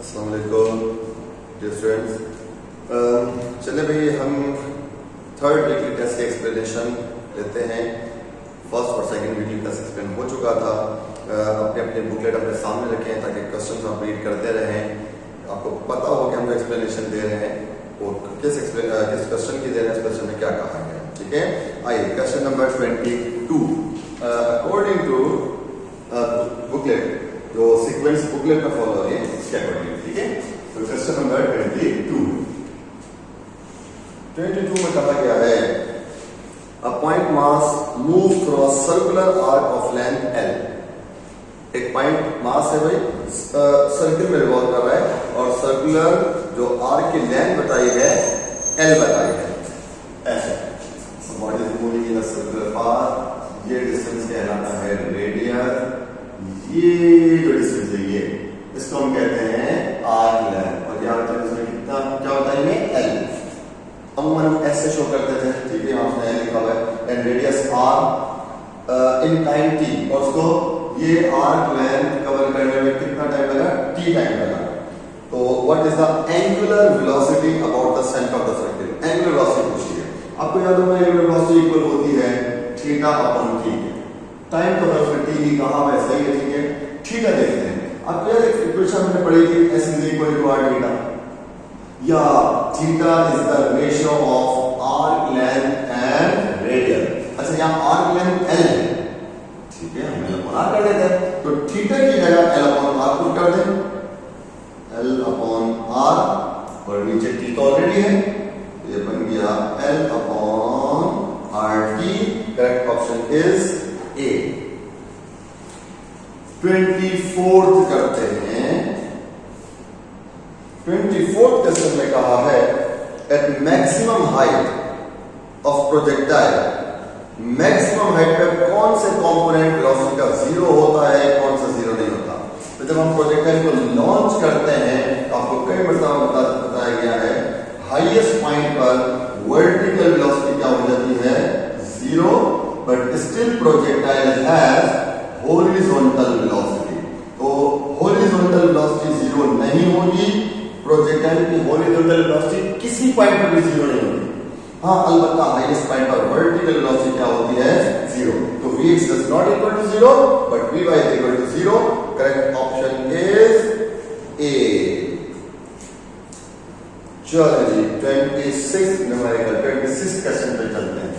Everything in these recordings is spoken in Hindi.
अस्सलाम वालेकुम डियर स्टूडेंट्स। चलिए भाई हम थर्ड वीकली टेस्ट की एक्सप्लेनेशन लेते हैं। फर्स्ट और सेकंड वीकली टेस्ट एक्सप्लेन हो चुका था। अपने अपने बुकलेट अपने सामने रखें ताकि क्वेश्चन आप रीड करते रहें। आपको पता हो कि हम जो एक्सप्लेनेशन दे रहे हैं वो किस क्वेश्चन की दे रहे हैं, इस क्वेश्चन में क्या कहा गया है। ठीक है, आइए question number 22। According to booklet, जो सीक्वेंस बुकलेट में फॉलो है इसके अकॉर्डिंग। ठीक है, तो क्वेश्चन नंबर 22 में कहा गया है a point mass move through a circular arc of length L। एक पॉइंट मास है भाई, सर्कल में रिवॉल्व कर रहा है और सर्कुलर जो आर्क की लेंथ बताई है L बताई है। ऐसे what is moving in a circular path, ये डिस्टेंस कहलाता है रेडियस। ये जो डिस्टेंस है ये इसको हम कहते हैं आर्क लेंथ, और यहाँ पर इसमें कितना क्या होता है ये L। अमूमन हम ऐसे शो करते थे, ठीक है, यहाँ L लिखा हुआ है and radius R in time t, और उसको ये आर्क लेंथ कवर करने में कितना टाइम लगा, t टाइम लगा। तो what is the angular velocity about the centre of the circle. Angular velocity पूछी है आपको, याद होगा एंगुलर वेलोसिटी इक्वल होती है थीटा अपॉन t। टाइम तो बस t ही कहां है, सही है, ठीक है। थीटा देखते हैं, आपको याद एक इक्वेशन हमने पढ़ी थी s is equal to r theta, या theta is the ratio of arc length and radius. अच्छा यहाँ आर्क लेंथ L है, ठीक है, हम L अपॉन R कर देते हैं, तो थीटा की जगह L अपॉन R पुट कर दें, L अपॉन R, और नीचे t तो ऑलरेडी है, ये बन गया L upon RT। Correct option is A। 24th करते हैं। 24th क्वेश्चन में कहा है at maximum height of projectile, maximum height पे कौन से कंपोनेंट वेलोसिटी का जीरो होता है, कौन सा जीरो नहीं होता। तो जब हम प्रोजेक्टाइल को लॉन्च करते हैं तो आपको कई मरतबा बताया गया है हाईएस्ट पॉइंट पर वर्टिकल वेलोसिटी क्या हो जाती है, zero, but still projectile has horizontal velocity. तो हॉरिजॉन्टल वेलोसिटी जीरो नहीं होगी, प्रोजेक्टाइल की हॉरिजॉन्टल वेलोसिटी किसी पॉइंट पर भी जीरो नहीं होगी। हाँ, अलबत्ता हाईएस्ट पॉइंट पर वर्टिकल वेलोसिटी क्या होती है, जीरो। तो Vx does not equal to zero, but Vy is equal to zero. Correct option is A. चलो जी 26 न्यूमेरिकल 26 क्वेश्चन पे चलते हैं।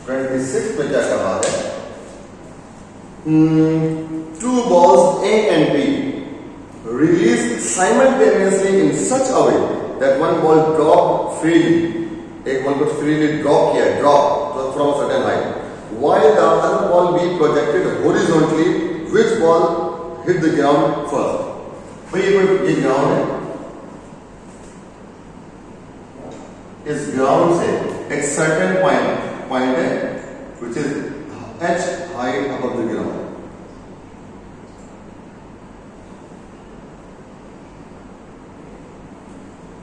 26 पे क्या कहा है, two balls A and B released simultaneously in such a way that one ball dropped freely, एक बॉल को freely drop किया, drop from a certain height, while the other ball be projected horizontally, which ball hit the ground first। भाई ये ग्राउंड है, इस ग्राउंड से एक certain पॉइंट है which is h height above the ground।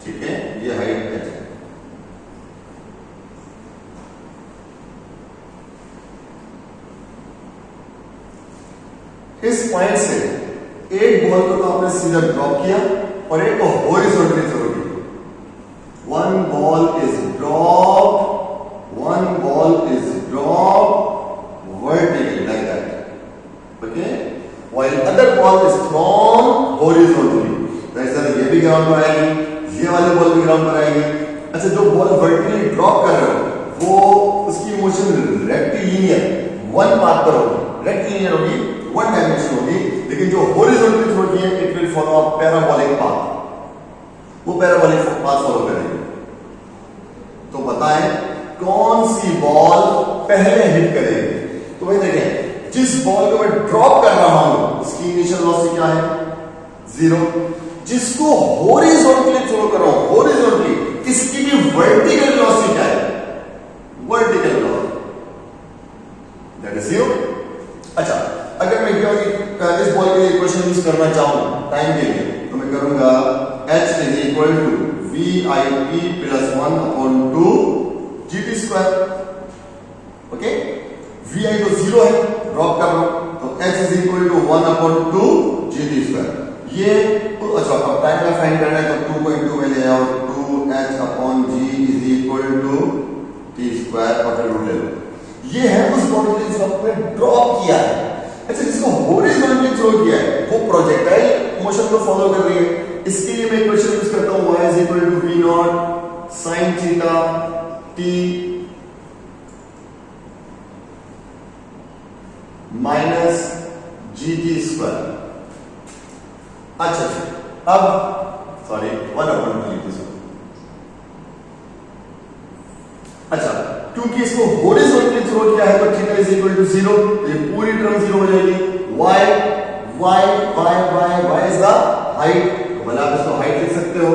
ठीक है, ये हाइट है। इस पॉइंट से एक बॉल को तो आपने सीधा ड्रॉप किया और एक को हॉरिजॉन्टली थ्रो किया। One ball is drop, one ball is drop vertically like that, okay, while other ball is throne horizontally. ये भी ग्राउंड पर आएगी, ये वाली बॉल भी ग्राउंड पर आएगी। अच्छा, जो बॉल वर्टिकली ड्रॉप कर रहे हो वो उसकी मोशन रेक्टिलिनियर वन पाथ पर होगी, रेक्टिलिनियर होगी, वन डायमेंशन होगी, लेकिन जो हॉरिजॉन्टली थ्रो किए it will follow a parabolic path, वो पैराबोलिक पाथ फॉलो करेगी। तो बताएं कौन सी बॉल पहले हिट करेगी। तो भाई देखें, जिस बॉल को मैं ड्रॉप कर रहा हूं उसकी इनिशियल वेलोसिटी क्या है, जीरो। जिसको हॉरिजॉन्टली थ्रो कर रहा हूं, हॉरिजॉन्टली, इसकी भी वर्टिकल वेलोसिटी क्या है, vertical velocity, that is zero. अच्छा, अगर मैं इस बॉल के लिए इक्वेशन यूज करना चाहूं टाइम के लिए, तो मैं करूंगा h is equal to VIP plus 1 upon 2 GT square. Okay, Vi तो जीरो है, ड्रॉप कर रहा हूं, तो h इज इक्वल टू 1/2 ये अच्छा, अब टाइम का फाइंड करना है तो 2 को इनटू में ले आओ, 2h/g is equal to t² और फिर रूट ले लो। ये है उस बॉडी जिसको आपने ड्रॉप किया है। अच्छा, जिसको हॉरिजॉन्टली थ्रो किया है वो प्रोजेक्टाइल मोशन को फॉलो कर रही है। इसके लिए मैं इक्वेशन यूज करता हूं, y = v0 sin theta t minus gt²। अच्छा, अब सॉरी 1/2 लिख दीजिए। अच्छा, क्योंकि इसको हॉरिजॉन्टली थ्रो किया है तो थीटा = 0, ये पूरी टर्म 0 हो जाएगी। y इज द हाइट, तो भला आप इसको हाइट लिख सकते हो,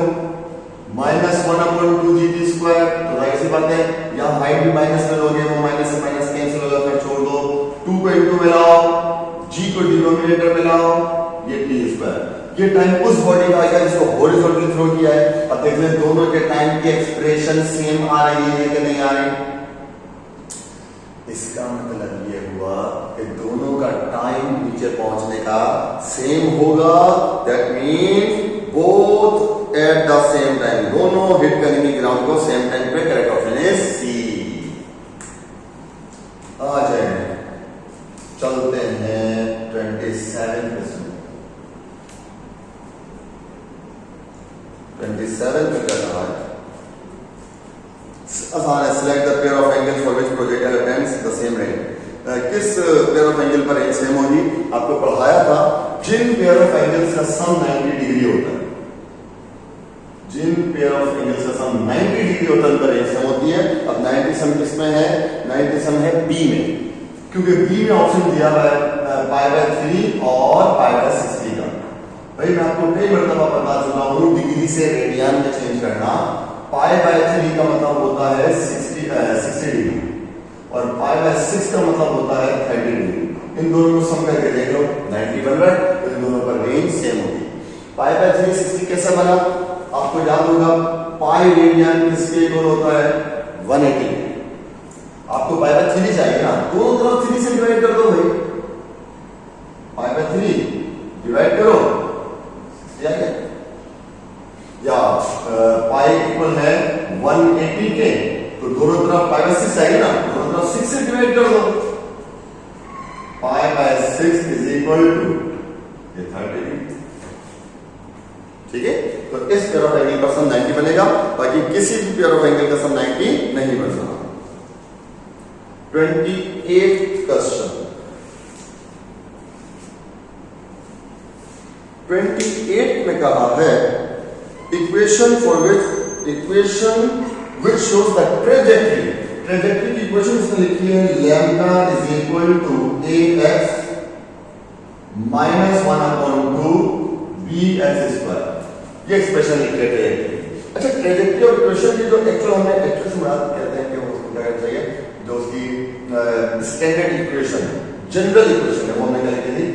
-1/2 gt²। तो जाहिर सी बात है यहां हाइट भी माइनस में लोगे, वो माइनस से माइनस कैंसिल होगा, फिर छोड़ दो। 2 को इनटू में लाओ, g को डिनोमिनेटर में लाओ, ये t²। ये टाइम उस बॉडी का आएगा जिसको हॉरिजॉन्टली थ्रो किया है। अब देख लें दोनों के टाइम की एक्सप्रेशन सेम आ रही है कि नहीं आ रही। इसका मतलब ये हुआ कि दोनों का टाइम नीचे पहुंचने का सेम होगा। That means both at the same time, दोनों हिट करेंगे ग्राउंड को सेम टाइम पे। Correct option is C. आ जाए, चलते हैं 27 क्वेश्चन। 27 में क्या कहा है? आसान है। Select the pair of angles for which projectile attends the same range. किस पेयर ऑफ एंगल पर रेंज सेम होगी? आपको पढ़ाया था जिन पेयर ऑफ एंगल्स का सम 90 डिग्री होता है, जिन पेयर ऑफ एंगल्स का सम 90 डिग्री होता है उनका रेंज सेम होती है। अब 90 सम किसमें है? 90 सम है बी में, क्योंकि बी में ऑप्शन दिया हुआ है π/3 और π/60 का। भाई मैं आपको कई मरतबा बता चुका हूं, डिग्री से रेडियन में चेंज करना। π/3 का मतलब होता है 60 डिग्री और π/6 का मतलब होता है 30 डिग्री। इन दोनों को सम करके देख लो, 90 बन रहा है, तो इन दोनों पर रेंज सेम होगी। π/3 60 कैसे बना? आपको याद होगा पाई रेडियन किसके इक्वल होता है? 180। आपको π/3 चाहिए ना, दोनों तरफ 3 से डिवाइड कर दो भाई। π/3 डिवाइड करो, या पाई इक्वल है 180 के, तो दोनों तरफ π/6 आएगी ना, दोनों तरफ 6 से डिवाइड कर दो। π/6 इज इक्वल टू 30। ठीक है, तो इस पेयर ऑफ एंगल का सम 90 बनेगा, बाकी किसी भी पेयर ऑफ एंगल का सम 90 नहीं बन सकता। 28th question. 28 में कहा है equation which shows the trajectory की इक्वेशन इसमें लिखी है lambda is equal to ax -1/2 bx²। ये एक्सप्रेशन लिख रहे थे। अच्छा, ट्रेजेक्टरी और इक्वेशन की जो एक्चुअल हमने एक्चुअल से मुराद कहते हैं कि वो क्या करना चाहिए, जो उसकी स्टैंडर्ड इक्वेशन जनरल इक्वेशन है वो हमने क्या लिखी थी?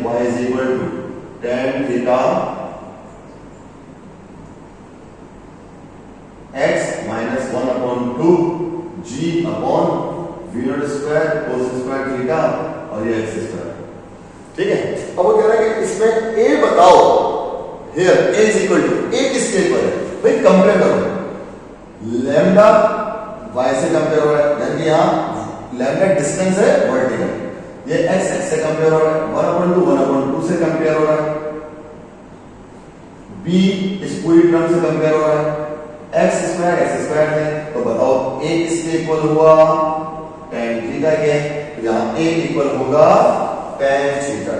y is equal to tan theta x minus 1/2 g upon v0 square cos square theta और ये x square। ठीक है, अब वो कह रहा है कि इसमें a बताओ। here a is equal to a किसके इक्वल है? भाई कंपेयर करो, लैम्डा y से कंपेयर हो रहा है, यानी कि यहां लैम्डा डिस्टेंस है वर्टिकल, ये x से कंपेयर हो रहा है, 1/2 से कंपेयर हो रहा है, b इस पूरी टर्म से कंपेयर हो रहा है, x स्क्वायर है, तो बताओ a किसके इक्वल हुआ? tan थीटा के, तो यहां a इक्वल होगा tan थीटा।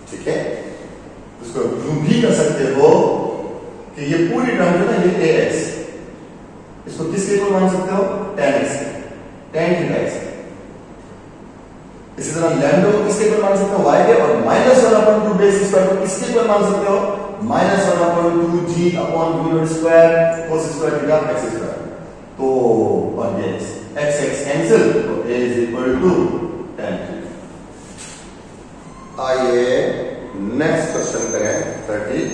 ठीक है, उसको यूं भी कर सकते हो कि ये पूरी टर्म जो ना ये ax, इसको किसके इक्वल मान सकते हो? tan x, tan theta x। इसी तरह लैम्डा को किसके इक्वल मान सकते हो? y के, और -1/2 बेस स्क्वायर को किसके इक्वल मान सकते हो? -1/2 g upon v0 square cos square theta x square. तो और ये x कैंसिल, तो a is equal to tan theta. आइए नेक्स्ट क्वेश्चन करें 33।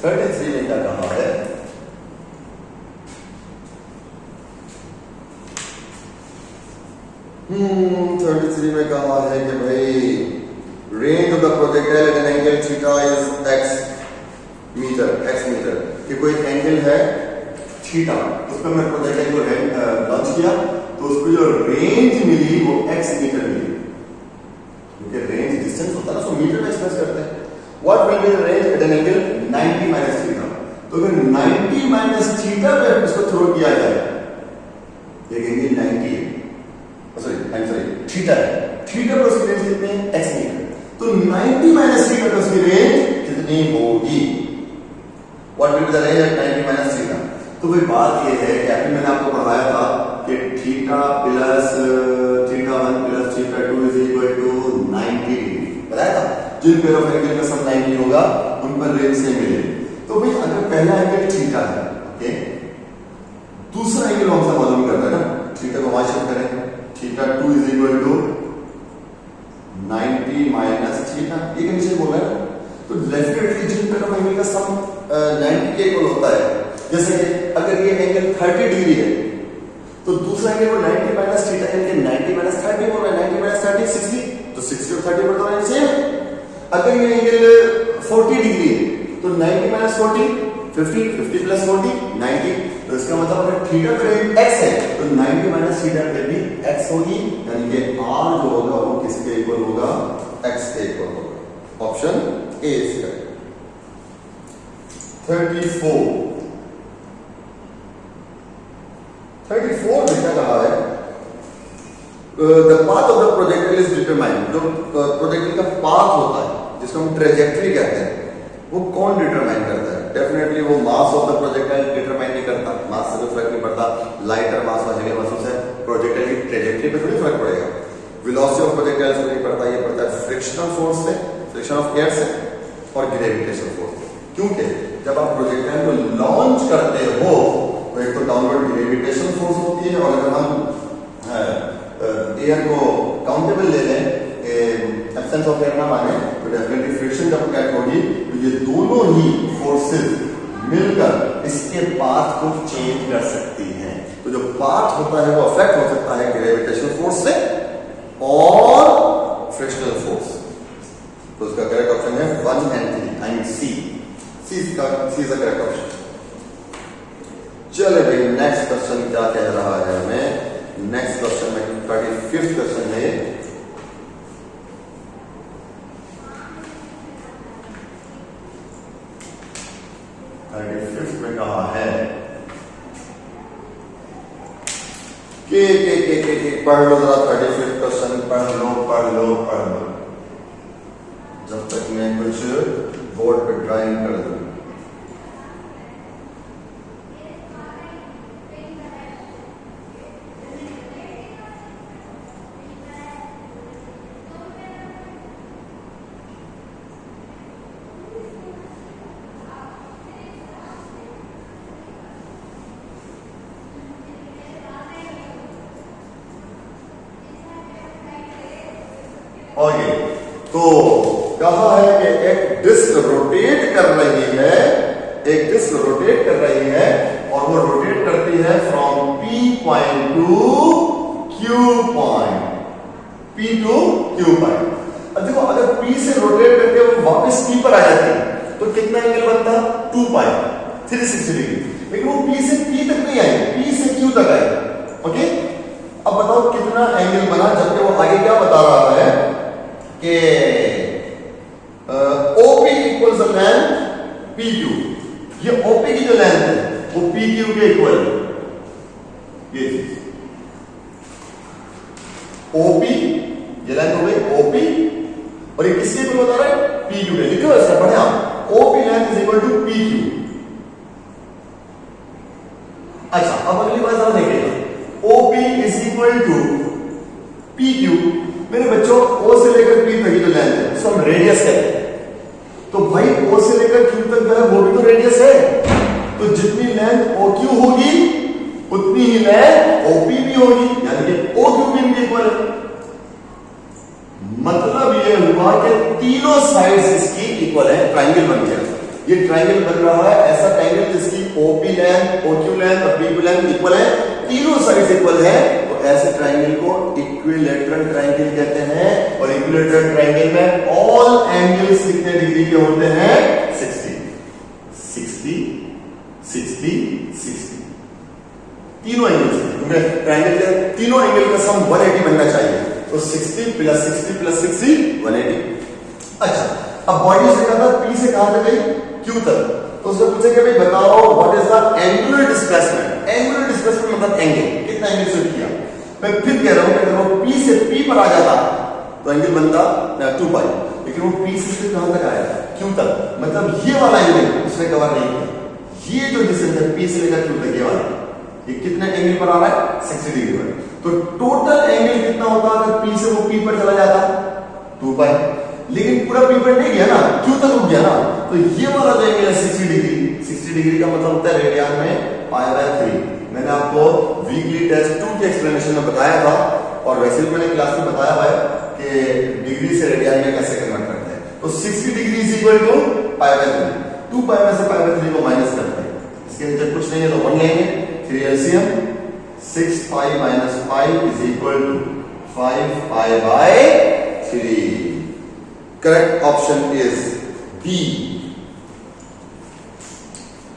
33 में क्या कहा है? 33 में कहा है कि भाई range of the projectile at an angle theta is x meter कि कोई एंगल है थीटा, उस पर मैं प्रोजेक्टाइल को लॉन्च किया तो उसको जो रेंज मिली वो x मीटर मिली, क्योंकि रेंज डिस्टेंस होता है ना, उसको मीटर में एक्सप्रेस करते हैं। What will be the range at an angle 90 minus theta? तो अगर 90 माइनस थीटा पे इसको थ्रो किया जाए, ये एंगल 90 है, सॉरी थीटा है, थीटा पर उसकी रेंज कितनी है? x meter. तो 90 माइनस थीटा पर उसकी रेंज कितनी होगी? What will be the range at 90 minus theta? तो भाई बात ये है कि अभी मैंने आपको पढ़ाया था कि theta plus theta 1 plus theta 2 is equal to 90 degree, बताया था। जिन पेयर ऑफ एंगल का सम 90 होगा उन पर रेंज से मिले। तो भाई अगर पहला एंगल थीटा है, ओके, दूसरा एंगल हम सब मालूम करना है ना, थीटा को वहां शिफ्ट करें, theta 2 is equal to 90 minus theta, ये कंडीशन बोल रहा है ना। तो डेफिनेटली जिन पेयर ऑफ एंगल का सम 90 के इक्वल होता है, जैसे कि अगर ये एंगल 30 डिग्री है तो दूसरा एंगल वो 90 माइनस थीटा, यानी 90 माइनस 30 बोल रहा है, 90 माइनस 30 60, तो 60 और 30 पर तो सेम। अगर ये एंगल 40 डिग्री है तो 90 माइनस 40 50, 50 प्लस 40 90, तो इसका मतलब अगर थीटा पे x है तो 90 माइनस थीटा पे भी x होगी, यानी कि r जो होगा वो किसके इक्वल होगा? x के इक्वल होगा। Option A is correct. 34 में क्या कहा है? The path of the projectile is determined. जो प्रोजेक्टाइल का पाथ होता है, जिसको हम ट्रेजेक्टरी कहते हैं, वो कौन डिटरमाइन करता है? डेफिनेटली वो mass of the projectile determine नहीं करता, मास से कोई फर्क नहीं पड़ता। लाइटर मास और हेवी मास से प्रोजेक्टाइल की ट्रेजेक्टरी पे थोड़ी फर्क पड़ेगा। वेलोसिटी ऑफ प्रोजेक्टाइल से नहीं पड़ता, ये पड़ता है फ्रिक्शनल फोर्स से, फ्रिक्शन ऑफ एयर से और ग्रेविटेशनल फोर्स से। क्योंकि जब आप प्रोजेक्टाइल को लॉन्च करते हो तो एक तो डाउनवर्ड ग्रेविटेशनल फोर्स होती है, और अगर हम एयर को काउंटेबल ले लें, एब्सेंस ऑफ एयर ना माने, तो डेफिनेटली फ्रिक्शन जब कैट होगी तो ये दोनों ही फोर्सेस मिलकर इसके पाथ को चेंज कर सकती हैं। तो जो पाथ होता है वो अफेक्ट हो सकता है ग्रेविटेशनल फोर्स से और फ्रिक्शनल फोर्स। तो इसका करेक्ट ऑप्शन है 1 and 3, I mean C is the correct option. चले भाई नेक्स्ट क्वेश्चन क्या कह रहा है हमें? नेक्स्ट क्वेश्चन में 35th क्वेश्चन है, में कहा है के पढ़ लो जरा 35th क्वेश्चन, पढ़ लो जब तक मैं कुछ बोर्ड पे ड्राइंग कर दूं। ओके, तो कहा है कि एक डिस्क रोटेट कर रही है, और वो रोटेट करती है from P point two Q point. अब देखो, अगर P से रोटेट करके वो वापस P पर आ जाती है तो कितना एंगल बनता? 2 पाई 360 डिग्री। लेकिन वो P से P तक नहीं आई, P से Q तक आई। ओके, अब बताओ कितना एंगल बना, जबकि वो आगे क्या बता रहा है कि OP equals the length PQ। ये OP की जो लेंथ है वो PQ के इक्वल है। ये चीज OP, ये लेंथ हो गई OP, और ये किसके इक्वल बता रहा है? PQ के। लिखो ऐसा बढ़िया, OP length is equal to PQ। अच्छा, अब अगली बात आप देखिएगा, OP is equal to PQ। मेरे बच्चों, O से लेकर P तक की जो लेंथ है उसको हम रेडियस कहते हैं। तो भाई O से लेकर Q तक जो है वो भी तो रेडियस है। तो जितनी लेंथ OQ होगी उतनी ही लेंथ OP भी होगी, यानी कि OQ भी इनके इक्वल है। मतलब ये हुआ कि तीनों साइड्स इसकी इक्वल है, ट्रायंगल बन गया। ये ट्राइंगल बन रहा है, ऐसा ट्राइंगल जिसकी ओपी लेंथ, ओक्यू लेंथ और पीक्यू लेंथ इक्वल है, तीनों साइड्स इक्वल है, तो ऐसे ट्राइंगल को इक्विलैटरल ट्राइंगल कहते हैं। और इक्विलैटरल ट्राइंगल में ऑल एंगल्स कितने डिग्री के होते हैं? 60 60 60 60, तीनों एंगल्स, क्योंकि ट्राइंगल के तीनों एंगल का सम 180 बनना चाहिए, तो 60 प्लस 60 प्लस 60 180। अच्छा, अब बॉडी से कहा था P से कहां तक गई? Q तक, तो उसने पूछा कि भाई बताओ what is the angular displacement. Angular displacement मतलब एंगल, कितना एंगल शिफ्ट किया। मैं फिर कह रहा हूं कि अगर वो P से P पर आ जाता तो एंगल बनता 2 पाई, लेकिन वो P से कहां तक आया? Q तक, मतलब ये वाला एंगल उसने कवर नहीं किया। ये जो डिस्टेंस है P से लेकर Q तक, ये वाला, ये कितने एंगल पर आ रहा है? 60 डिग्री पर। तो टोटल एंगल कितना होता अगर P से वो P पर चला जाता? 2 पाई, लेकिन पूरा P पर नहीं गया ना, Q तक रुक गया ना, तो ये वाला जो एंगल है 60 डिग्री, 60 डिग्री का मतलब होता है रेडियन में π/3। मैंने आपको वीकली टेस्ट 2 की एक्सप्लेनेशन में बताया था, और वैसे भी मैंने क्लास में बताया हुआ है कि डिग्री से रेडियन में कैसे कन्वर्ट करते हैं। तो 60 डिग्री इज इक्वल टू π/3, 2 पाई में से π/3 को माइनस करते हैं, इसके नीचे कुछ नहीं है तो 1 लेंगे, 3 LCM, 6 pi minus pi is equal to 5 π/3। Correct option is B.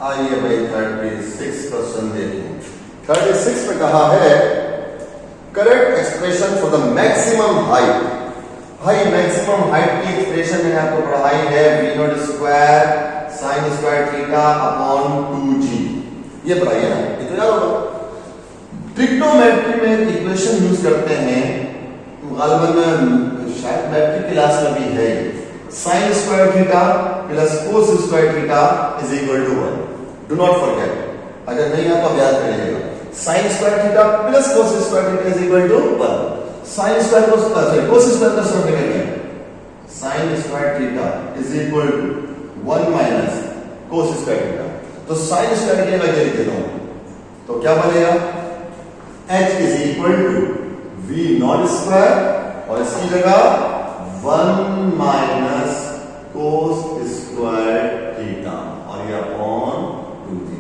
आइए भाई 36 क्वेश्चन देखिए। 36 में कहा है correct expression for the maximum height. भाई मैक्सिमम हाइट की एक्सप्रेशन मैंने आपको पढ़ाई है v0 square sine square theta upon 2g, ये पढ़ाई है ना, ये तो याद होगा। ट्रिग्नोमेट्री में इक्वेशन यूज करते हैं, गालिबन शायद मैट्रिक क्लास में भी है, sine square theta plus cos square theta is equal to 1। Do not forget, अगर नहीं है तो याद करिएगा, sine square theta plus cos square theta is equal to 1। Sine square cos square का सूत्र निकल गया, sine square theta is equal to 1 minus cos square theta. तो साइन स्क्वायर की जगह लिख देता हूं, तो क्या बनेगा? h is equal to v0 square और इसकी जगह 1 माइनस कोस स्क्वायर थीटा और ये अपॉन 2g।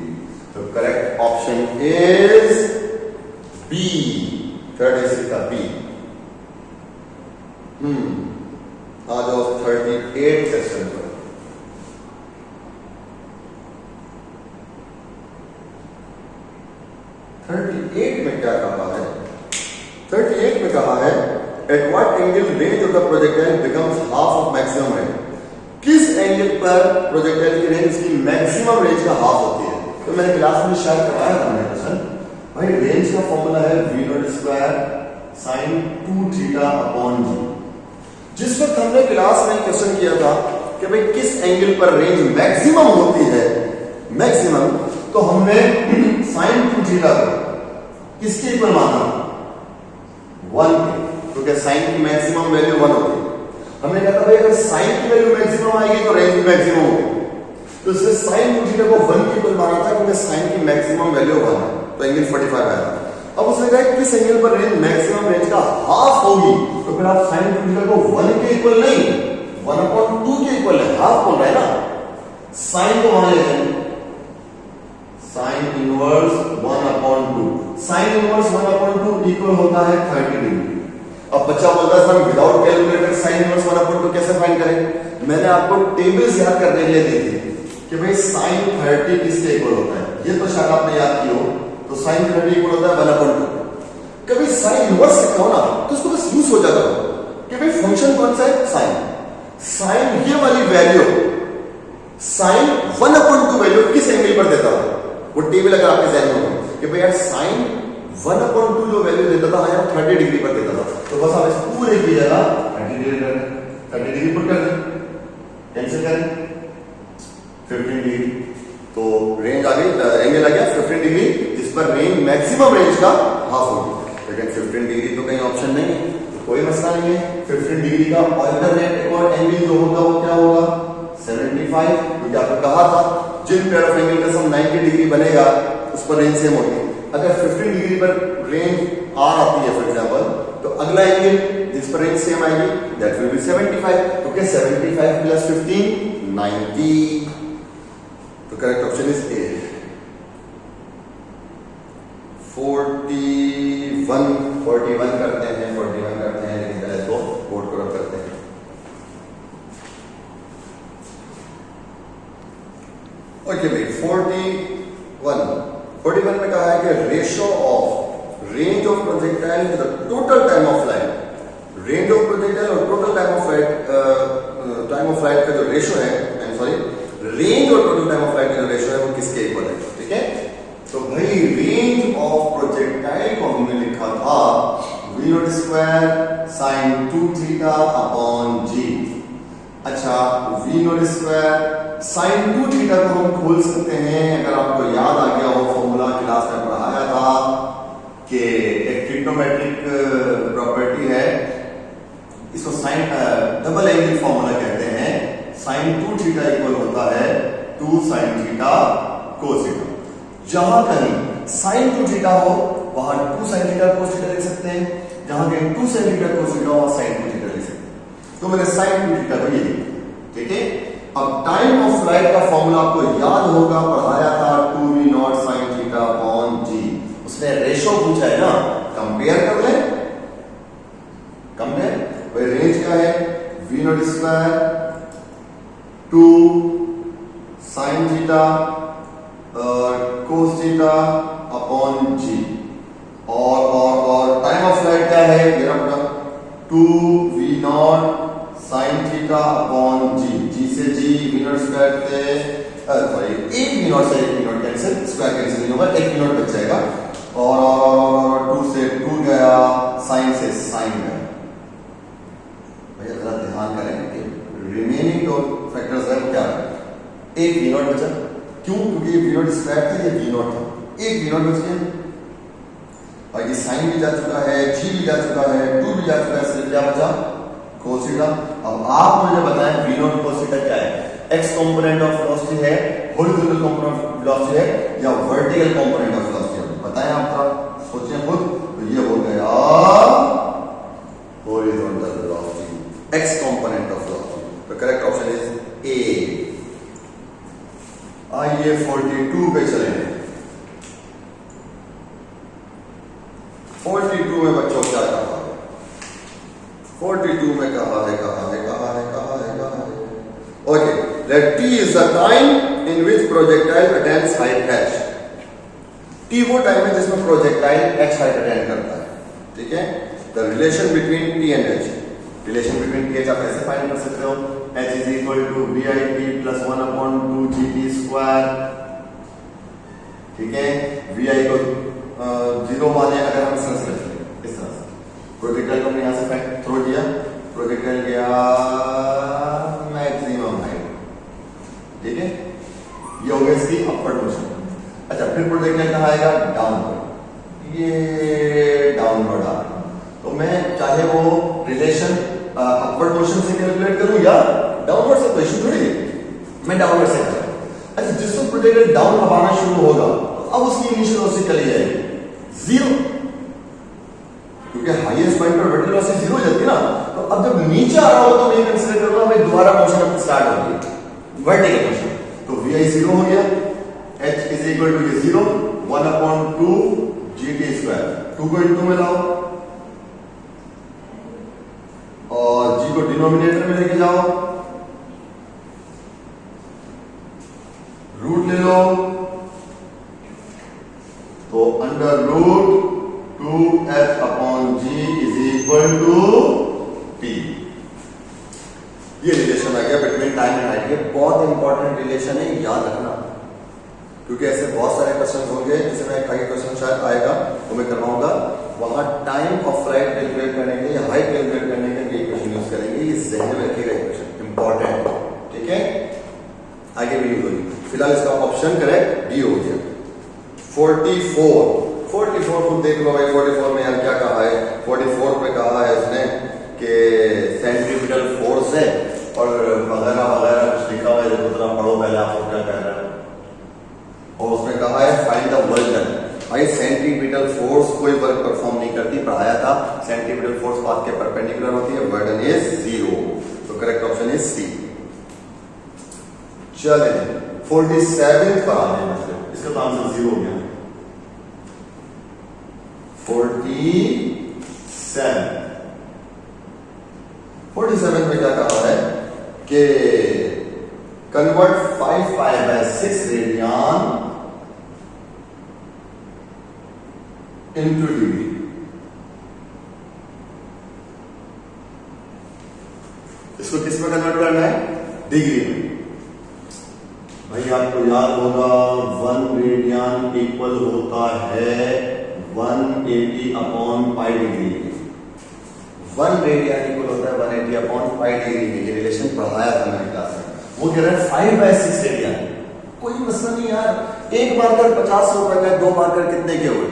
तो करेक्ट ऑप्शन इज बी, 36 का बी। आ जाओ 38 क्वेश्चन पर। में क्या कहा है? 38 में कहा है at what angle range of the projectile becomes half of maximum range। किस एंगल पर प्रोजेक्टाइल की रेंज की मैक्सिमम रेंज का हाफ होती है? तो मैंने क्लास में शायद कराया था मैंने क्वेश्चन। भाई रेंज का फॉर्मूला है v0 स्क्वायर sin 2 थीटा अपॉन g। जिस वक्त हमने क्लास में क्वेश्चन किया था कि भाई किस एंगल पर रेंज मैक्सिमम होती है, मैक्सिमम, तो हमने sin 2 थीटा को किसके इक्वल माना? 1 के, क्योंकि साइन की मैक्सिमम वैल्यू 1 होती है। हमने कहा था भाई अगर साइन की वैल्यू मैक्सिमम आएगी तो रेंज भी मैक्सिमम होगी, तो इसलिए साइन 2 थीटा को 1 के इक्वल माना था क्योंकि साइन की मैक्सिमम वैल्यू 1 है, तो एंगल 45 आया। अब उसने कहा किस एंगल पर रेंज मैक्सिमम रेंज का हाफ होगी, तो फिर आप साइन 2 थीटा को 1 के इक्वल नहीं 1/2 के इक्वल है, हाफ बोल रहा है ना। साइन को वहां ले जाएंगे, sine inverse 1/2, sine inverse 1/2 equal होता है 30 डिग्री। अब बच्चा बोलता है sir without calculator sine inverse 1/2 कैसे फाइंड करें? मैंने आपको टेबल्स याद करने के लिए दी थी कि भाई साइन 30 किसके इक्वल होता है, ये तो शायद आपने याद की हो। तो साइन 30 इक्वल होता है 1/2। कभी साइन इनवर्स लिखा हो ना तो उसको बस यूज हो जाता हो कि भाई फंक्शन कौन सा है? साइन। साइन ये वाली वैल्यू साइन 1/2 वैल्यू किस एंगल पर देता है? वो टेबल अगर आपके ध्यान में हो कि भाई यार साइन 1/2 जो वैल्यू देता था यहाँ 30 डिग्री पर देता था, तो बस आप इस पूरे की जगह 30 डिग्री कर दें, 30 डिग्री पुट कर दें, कैंसिल करें 15 डिग्री, तो रेंज आ गई, एंगल आ गया 15 डिग्री, जिस पर रेंज मैक्सिमम रेंज का हाफ होगी। लेकिन 15 डिग्री तो कहीं ऑप्शन नहीं है, तो कोई मसला नहीं है। 15 डिग्री का अल्टरनेट एक और एंगल जो होगा वो क्या होगा? 75, क्योंकि आपने कहा था जिन पेयर ऑफ एंगल का सम 90 डिग्री बनेगा उस पर रेंज सेम होगी। अगर 15 डिग्री पर रेंज आर आती है फॉर एग्जांपल, तो अगला एंगल जिस पर रेंज सेम आएगी, दैट विल बी 75, क्योंकि 75 plus 15 90। Correct option is a. 41 करते हैं, लेकिन पहले इसको बोर्ड को रख करते हैं। ओके भाई, 41 में कहा है कि ratio of range of projectile to the total time of flight. Range of projectile और टोटल टाइम ऑफ फ्लाइट का जो रेशो है, रेंज और टोटल टाइम ऑफ फ्लाइट का जो रेशो है वो किसके इक्वल है? ठीक है, तो भाई रेंज ऑफ प्रोजेक्टाइल को हमने लिखा था v0 square sine 2 theta upon G. अच्छा, v0 स्क्वायर साइन 2 थीटा को हम खोल सकते हैं। अगर आपको याद आ गया हो, फॉर्मूला क्लास में पढ़ाया था कि एक ट्रिग्नोमेट्रिक प्रॉपर्टी है, इसको साइन डबल एंगल फॉर्मूला कहते हैं। साइन 2 थीटा इक्वल होता है 2 साइन थीटा कोस थीटा। जहां कहीं साइन 2 थीटा हो वहां 2 साइन थीटा कोस थीटा लिख सकते हैं, जहां कहीं 2 साइन थीटा कोस थीटा वहां साइन 2 थीटा लिख सकते हैं। तो मैंने साइन 2 थीटा को ये लिखा, ठीक है। अब टाइम ऑफ फ्लाइट का फॉर्मूला आपको याद होगा, पढ़ाया था 2v0 साइन थीटा अपॉन जी। उसने रेशो पूछा है ना, कंपेयर कर ले। कंपेयर भाई, रेंज क्या है? v0 square 2 sine theta cos theta upon G, और टाइम ऑफ फ्लाइट क्या है? मेरा 2v0 sine theta upon G. G से जी, v0 स्क्वायर से सॉरी, एक v0 से एक v0 कैंसिल, स्क्वायर कैंसिल नहीं होगा, एक v0 बच जाएगा, और 2 से 2 गया, साइन से साइन गया। भैया जरा ध्यान करें कि रिमेनिंग जो फैक्टर्स है वो क्या है? एक v0 बचा। क्यों? क्योंकि ये v0 स्क्वायर था, ये v0 था, एक v0 बच गया। और ये साइन भी जा चुका है, जी भी जा चुका है, 2 भी जा चुका है, सिर्फ क्या बचा? Cos theta. अब आप मुझे बताएं v0 कोस थीटा क्या है? एक्स कंपोनेंट ऑफ वेलोसिटी है, हॉरिजॉन्टल कंपोनेंट ऑफ वेलोसिटी है, या वर्टिकल कंपोनेंट ऑफ वेलोसिटी है? बताएं आप, सोचें खुद। तो ये हो गया horizontal velocity, x component of velocity. तो करेक्ट ऑप्शन इज ए। आइए 42 पे चलें। 42 में बच्चों क्या कहा है? 42 में कहा है okay, that t is the time in which projectile attains height h। t वो टाइम है जिसमें प्रोजेक्टाइल h हाइट अटेन करता है, ठीक है। the relation between t and h, relation between t h आप ऐसे फाइंड कर सकते हो, h is equal to vip plus 1 upon 2 gt square, ठीक है। vi को 0 माने अगर हम इस तरह से, प्रोजेक्टाइल को हमने यहां से थ्रो किया, प्रोजेक्टाइल गया मैक्सिमम हाइट, ठीक है। ये हो गया इसकी अपवर्ड मोशन। अच्छा, फिर प्रोजेक्टाइल कहां आएगा? डाउनवर्ड, ये डाउनवर्ड आ रहा। तो मैं चाहे वो रिलेशन अपवर्ड मोशन से कैलकुलेट करूं या डाउनवर्ड से, तो इशू थोड़ी है, मैं डाउनवर्ड से करूं। अच्छा, जिसको प्रोजेक्टाइल डाउन आना शुरू होगा तो अब उसकी इनिशियल वेलोसिटी चली जाएगी 0, क्योंकि हाईएस्ट पॉइंट पर वर्टिकल वेलोसिटी 0 हो जाती है ना। तो अब जब नीचे आ रहा हो तो मैं कंसीडर करूंगा भाई दोबारा मोशन अब स्टार्ट होगी, वर्टिकल मोशन। तो vi 0 हो गया, h is equal to 0 1 upon 2 gt square. 2 को इनटू में लाओ और g को डिनोमिनेटर में लेके जाओ, रूट ले लो, तो under root 2h upon g is equal to t। ये रिलेशन आ गया बिटवीन टाइम एंड हाइट। ये बहुत इंपॉर्टेंट रिलेशन है, याद रखना, क्योंकि ऐसे बहुत सारे क्वेश्चन होंगे, जैसे मैं एक आगे क्वेश्चन शायद आएगा वो मैं करवाऊंगा, वहां टाइम ऑफ फ्लाइट कैलकुलेट करने के या हाइट कैलकुलेट करने के लिए क्वेश्चन यूज करेंगे। ये ध्यान में रखिएगा, क्वेश्चन इंपॉर्टेंट, ठीक है। आगे भी यूज होगी। फिलहाल इसका ऑप्शन करेक्ट डी हो गया। 44 खुद देख लो भाई। 44 में यार क्या कहा है? 44 में कहा है उसने कि सेंट्रीपिटल फोर्स है और वगैरह वगैरह कुछ लिखा हुआ है, देखो जरा पढ़ो पहले आपको क्या कह रहा है। और उसमें कहा है फाइंड द वर्क डन। भाई सेंट्रीपिटल फोर्स कोई वर्क परफॉर्म नहीं करती, पढ़ाया था। सेंट्रीपिटल फोर्स पाथ के परपेंडिकुलर होती है, वर्क डन इज 0। तो करेक्ट ऑप्शन इज सी। चलिए 47 पर आ गए, मतलब इसका तो आंसर 0 हो गया। 47 में क्या कहा है कि कन्वर्ट 5/6 रेडियन इनटू डिग्री। इसको किस में कन्वर्ट करना है? डिग्री में। भाई आपको याद होगा 1 रेडियन इक्वल होता है 180/π डिग्री। 1 रेडियन इक्वल होता है 180/π डिग्री में। ये रिलेशन पढ़ाया था मैंने क्लास में। वो कह रहा है 5/6 रेडियन। कोई मसला नहीं यार, एक मार्कर 50 रुपए का, 2 मार्कर कितने के हुए?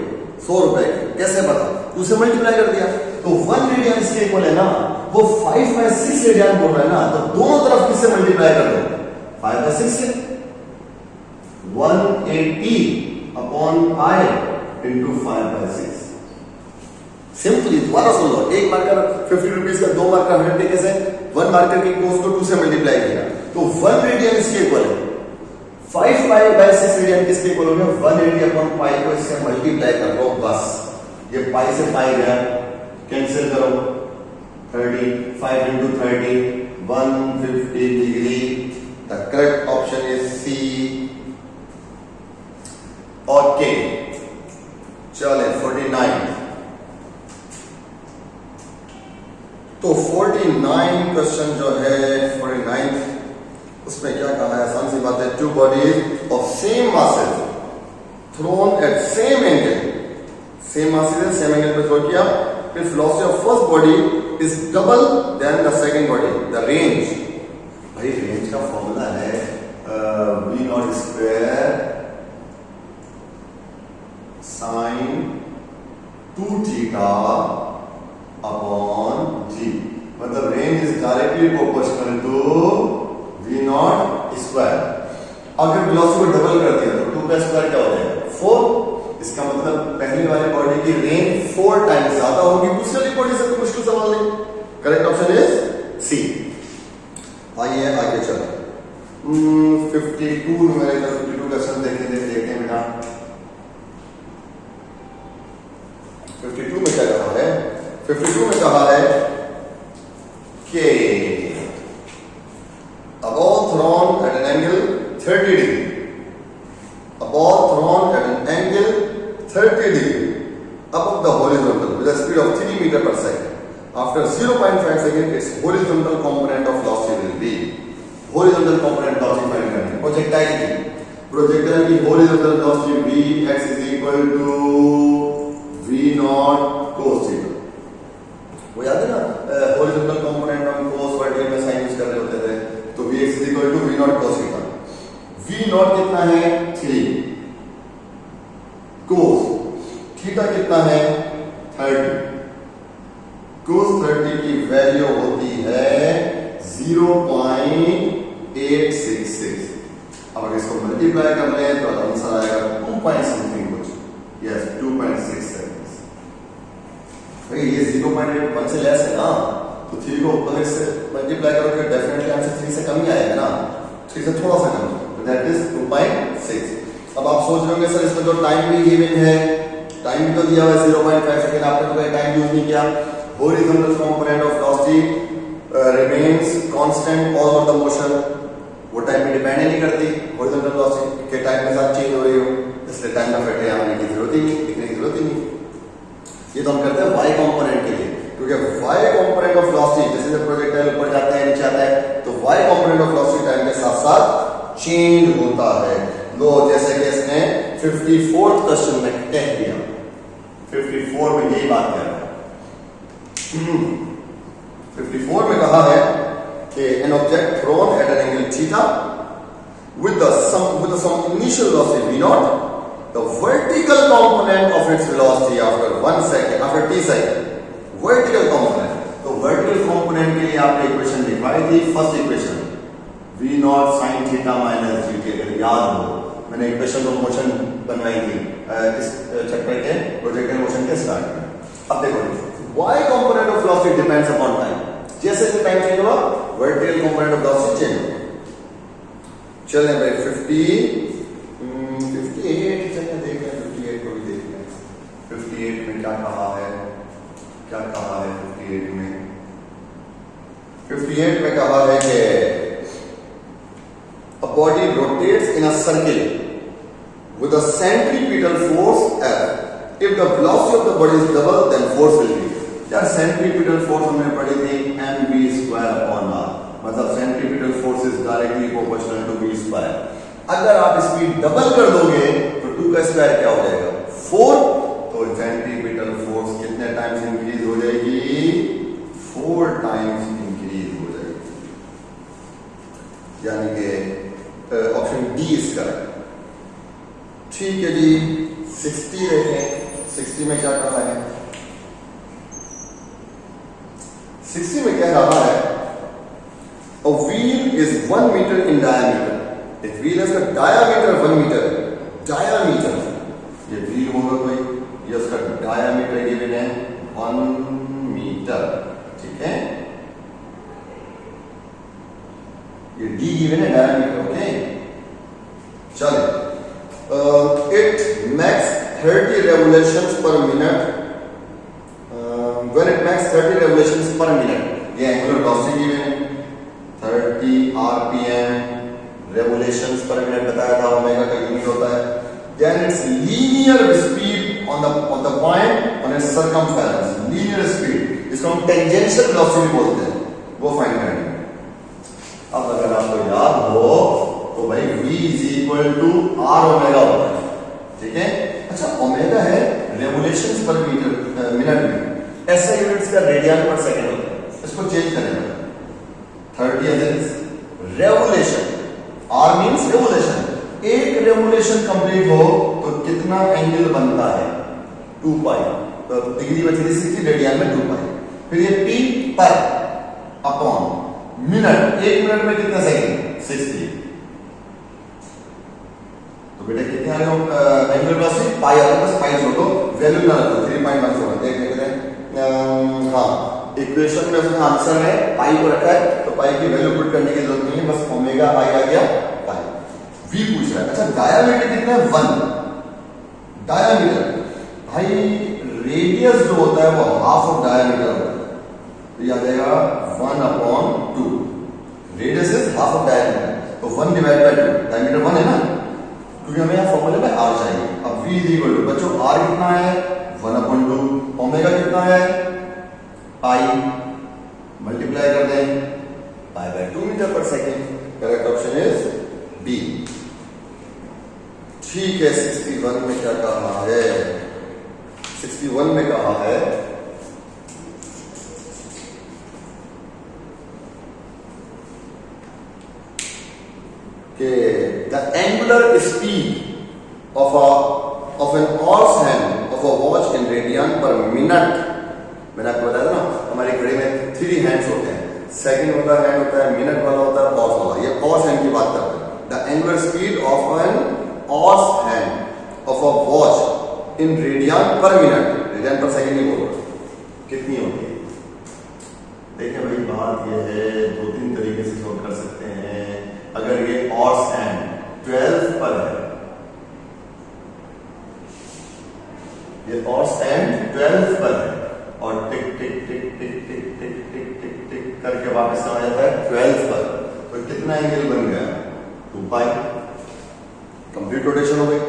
100 रुपए के। कैसे पता? उसे मल्टीप्लाई कर दिया तो 1 रेडियन इसके इक्वल है ना, वो 5/6 रेडियन बोल रहा है ना, तो दोनों तरफ किससे मल्टीप्लाई कर दो? 5/6 से। 180/π इंटू 5/6। सिंपली दोबारा सुन लो, एक मार्कर 50 रुपीज का, 2 मार्कर 100 के कैसे? 1 मार्कर की कोस्ट को 2 से मल्टीप्लाई किया तो 1 रेडियन इसके इक्वल है। 5/6 रेडियन किसके इक्वल हो गया? 180/π को इससे मल्टीप्लाई कर लो बस। ये पाई से पाई गया, कैंसिल करो। 30, 5 into 30, 150 डिग्री। The correct option is C. Okay, चले 49। तो 49 क्वेश्चन जो है 49 उसमें क्या कहा है? आसान सी बात है। 2 bodies of same masses thrown at same angle, same masses है, same angle पे थ्रो किया, if velocity of first body is double than the second body, the range। भाई रेंज का फॉर्मूला है v0 स्क्वायर sin 2θ अपॉन g। मतलब range is directly proportional to v0 square. अगर वेलोसिटी को डबल कर दिया तो 2 का स्क्वायर क्या हो जाएगा? 4। इसका मतलब पहली वाली बॉडी की रेंज 4 टाइम्स ज्यादा होगी दूसरी वाली बॉडी से। कोई मुश्किल सवाल नहीं। Correct option is C. आइए आगे चलो। 52 न्यूमेरिकल 52 क्वेश्चन देखते हैं बेटा। 52 में क्या कहा है? 52 में कहा है कि a ball thrown at an angle 30 degree, a ball thrown at an angle 30 degree above the horizontal with a speed of 3 meter per second. After 0.5 second, its horizontal component of velocity will be। horizontal component velocity find करनी है। projectile की horizontal velocity vx is equal to v0 cos theta। वो याद है ना, horizontal component हम cos वर्टिकल में sin यूज कर रहे होते थे, तो vx is equal to v0 cos theta। v0 कितना है? 3। cos थीटा कितना है? 30। cos 30 की वैल्यू होती है 0.866। अब अगर इसको मल्टीप्लाई कर लें तो आंसर आएगा 2 पॉइंट समथिंग कुछ। यस, 2.67। भाई ये 0.81 से लेस है ना, तो 3 को अगर इससे मल्टीप्लाई करोगे डेफिनेटली आंसर 3 से कम ही आएगा ना, 3 से थोड़ा सा कम, तो दैट इज 2.6। अब आप सोच रहे होंगे सर इसमें तो टाइम भी गिवन है, टाइम भी तो दिया हुआ है 0.5 सेकंड, आपने तो कोई टाइम यूज नहीं किया। horizontal component of velocity remains constant all over the motion। वो टाइम पे डिपेंड नहीं करती, horizontal velocity के टाइम के साथ चेंज हो रही हो, इसलिए टाइम का फैक्टर आने की जरूरत ही नहीं, लिखने की जरूरत ही नहीं। ये तो हम करते हैं y कंपोनेंट के लिए, क्योंकि y कंपोनेंट ऑफ वेलोसिटी जैसे जब प्रोजेक्टाइल ऊपर जाता है नीचे आता है तो y component of velocity time के साथ साथ चेंज होता है। लो जैसे कि इसने 54th क्वेश्चन में कह दिया, 54 में यही बात कर रहा है। 54 में कहा है कि an object thrown at an angle theta with some initial velocity v0, the vertical component of its velocity after 1 second, after t second, vertical component। तो vertical component के लिए आपने इक्वेशन लिखवाई थी, first equation v0 sin theta minus gt। अगर याद हो मैंने इक्वेशन ऑफ मोशन बनवाई थी इस चैप्टर के प्रोजेक्टाइल मोशन के स्टार्ट में। अब देखो y component of velocity depends upon time। जैसे टाइम चेंज हुआ vertical component of velocity change होगा। चलें भाई 58 चलिए देख लें, 58 को भी देख लें। 58 में क्या कहा है, 58 में? 58 में कहा है कि a body rotates in a circle with a centripetal force F. If the velocity of the body is double, then force will be. यार सेंट्रीपिटल फोर्स हमने पढ़ी थी mv²/r, मतलब centripetal force is directly proportional to v²। अगर आप स्पीड डबल कर दोगे तो 2 का स्क्वायर क्या हो जाएगा 4, तो सेंट्रीपिटल फोर्स कितने टाइम्स इंक्रीज हो जाएगी 4 टाइम्स इंक्रीज हो जाएगी, यानी कि ऑप्शन डी इज करेक्ट। ठीक है जी 60 देखें, 60 में क्या कहा है? 60 में कह रहा है a wheel is 1 meter in diameter. एक व्हील है, इसका डायामीटर 1 मीटर है। डायामीटर ये व्हील होगा कोई, ये उसका डायामीटर गिवन है 1 मीटर, ठीक है, ये डी गिवन है डायामीटर, ओके। चले it makes 30 revolutions per minute. When it makes 30 revolutions per minute, ये एंगुलर वेलोसिटी गिवन है 30 rpm revolutions per minute बताया था, ओमेगा का यूनिट होता है। Then its linear speed on the point on its circumference, linear speed, इसको हम टेंजेंशियल वेलोसिटी बोलते हैं, वो फाइंड करेंगे। अब अगर आपको याद हो तो भाई v is equal to r omega होता है, ठीक है। अच्छा ओमेगा है रेवोल्यूशंस पर मिनट में, ऐसा यूनिट्स का रेडियन पर सेकंड होता है, इसको चेंज करेंगे 30 रेवोल्यूशन, r मींस रेवोल्यूशन, एक रेवोल्यूशन कंप्लीट हो तो कितना एंगल बनता है 2 पाई, तो डिग्री में 360, रेडियन में 2 पाई, फिर ये p पर अपॉन मिनट, 1 मिनट में कितना सेकंड 60, तो बेटा कितने आ रहे हो एंगुलर वेलोसिटी पाई आ रहा है, बस पाई छोड़ दो, वैल्यू ना रखो 3.1 छोड़ देख लेते हैं। हाँ इक्वेशन में उसमें आंसर है पाई को रखा है, तो पाई की वैल्यू पुट करने की जरूरत नहीं है, बस ओमेगा पाई आ गया पाई। वी पूछ रहा है अच्छा डायामीटर कितना है 1 डायामीटर, भाई रेडियस जो होता है वो हाफ ऑफ डायामीटर होता है, तो ये आ जाएगा 1/2, radius is half of diameter, तो 1 डिवाइड बाय 2, डायामीटर 1 है ना, क्योंकि हमें यहाँ फॉर्मूले में r चाहिए। अब v इज इक्वल टू बच्चों r कितना है 1/2, ओमेगा कितना है पाई, मल्टीप्लाई कर दें pi by 2 meter per second, correct option is B. ठीक है 61 में क्या कहा है, 61 में कहा है कि the angular speed of an horse hand of a watch in radian per minute, मैंने आपको बताया था ना हमारी घड़ी में 3 हैंड्स होते हैं, सेकंड वाला हैंड होता है, मिनट वाला होता है, हॉर्स वाला, ये हॉर्स हैंड की बात करते हैं। The angular speed of an hours hand of a watch in radian per minute, radian per second नहीं बोलो, कितनी होती है? देखिए भाई बात ये है, 2-3 तरीके से सॉल्व कर सकते हैं। अगर ये हॉर्स हैंड 12 पर है, ये हॉर्स हैंड 12 पर है और टिक टिक टिक टिक टिक टिक टिक टिक टिक करके वापस आ जाता है 12 पर, तो कितना एंगल बन गया 2 पाई, कंप्लीट रोटेशन हो गई।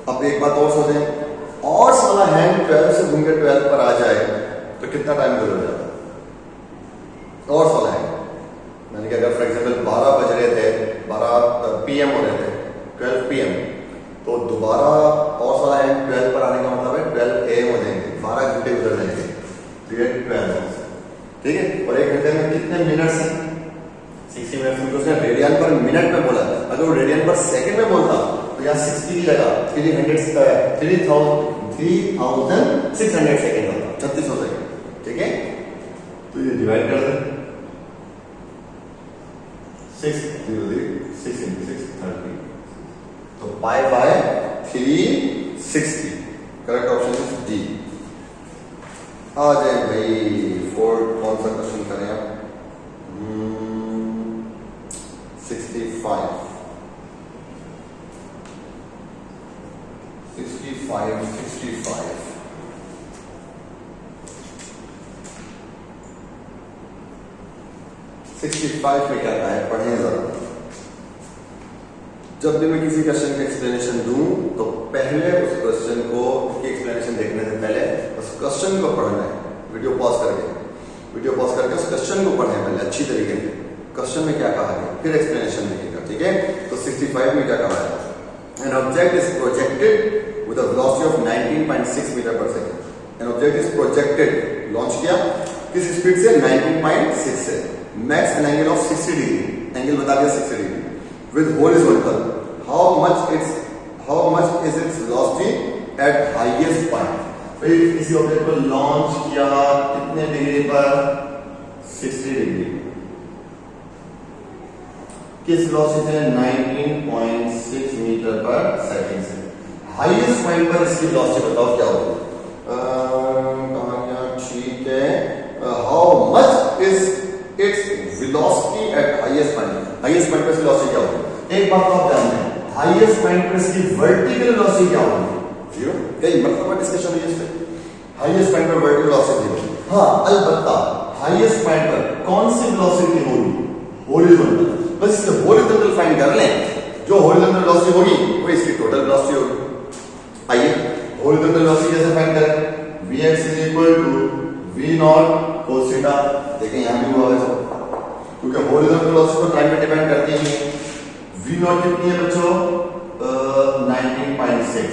अब एक बात और सोचें, हॉर्स वाला हैंड 12 से घूम के 12 पर आ जाए तो कितना टाइम गुजर जाता है हॉर्स वाला हैंड, यानी कि अगर फॉर एग्जांपल 12 बज रहे थे, 12 PM हो रहे थे, 12 PM, तो दोबारा हॉर्स वाला हैंड 12 पर आने का मतलब है 12 AM हो जाएंगे, 12 घंटे गुजर जाएंगे, तो ये 12 ठीक है। और 1 घंटे में कितने मिनट्स हैं 60 मिनट्स में, उसने रेडियन पर मिनट में बोला, अगर वो रेडियन पर सेकंड में बोलता तो यहाँ 60 ही लगा, 3600 सेकंड होता, 3600 सेकंड, ठीक है। तो ये डिवाइड कर दें 6 into 6 30, तो pi by 360, correct option is D. आ जाए भाई फोर्थ, कौन सा क्वेश्चन करें आप? 65 65 में क्या है, पढ़ें जरा। जब भी मैं किसी क्वेश्चन का एक्सप्लेनेशन दूं तो पहले उस क्वेश्चन को की एक्सप्लेनेशन देखने से पहले उस क्वेश्चन को पढ़ना है। वीडियो पॉज करके उस क्वेश्चन को पढ़ना है पहले अच्छी तरीके से, क्वेश्चन में क्या कहा है, फिर एक्सप्लेनेशन देखिएगा, ठीक है। तो 65 में क्या कहा है, an object is projected with a velocity of 19.6 metre per second. An object is projected, launch किया किस स्पीड से, 19.6 से, max an angle of 60 degree, angle बता दिया 60 degree, with horizontal, how much is its velocity at highest point। फिर किसी ऑब्जेक्ट को लॉन्च किया कितने डिग्री पर, 60 डिग्री, किस वेलोसिटी से, 19.6 मीटर पर सेकंड से। हाईएस्ट पॉइंट पर इसकी वेलोसिटी बताओ क्या होगी, ठीक है। How much is its velocity at highest point, highest point पर इसकी वेलोसिटी क्या होगी। एक बात तो आप जानते हैं, हाईएस्ट पॉइंट पर इसकी वर्टिकल वेलोसिटी क्या होगी, जीरो। कई मतलब डिस्कशन हुई इस पे, हाईएस्ट पॉइंट पर वर्टिकल वेलोसिटी जीरो। हाँ, अलबत्ता हाईएस्ट पॉइंट पर कौन सी वेलोसिटी होगी, हॉरिजॉन्टल। बस इसके हॉरिजॉन्टल फाइंड कर लें, जो हॉरिजॉन्टल वेलोसिटी होगी वो इसकी टोटल वेलोसिटी होगी। आइए हॉरिजॉन्टल वेलोसिटी कैसे फाइंड करें, vx = v0 cos थीटा। देखें यहां भी हुआ है, क्योंकि हॉरिजॉन्टल वेलोसिटी तो टाइम पे डिपेंड करती है। v0 कितनी है बच्चों, 19.6,